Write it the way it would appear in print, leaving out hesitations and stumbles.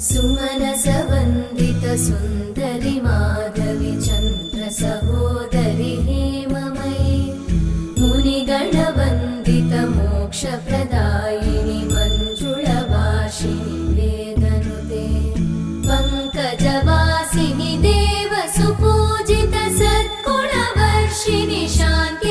सुमनसवन्दित सुन्दरि माधवि चन्द्र सहोदरि हेममयि मुनिगणवन्दित मोक्षप्रदायिनि मञ्जुळभाषिणि वेदनुते पङ्कजवासिनि देवसुपूजित सद्गुणवर्षिणि शान्ति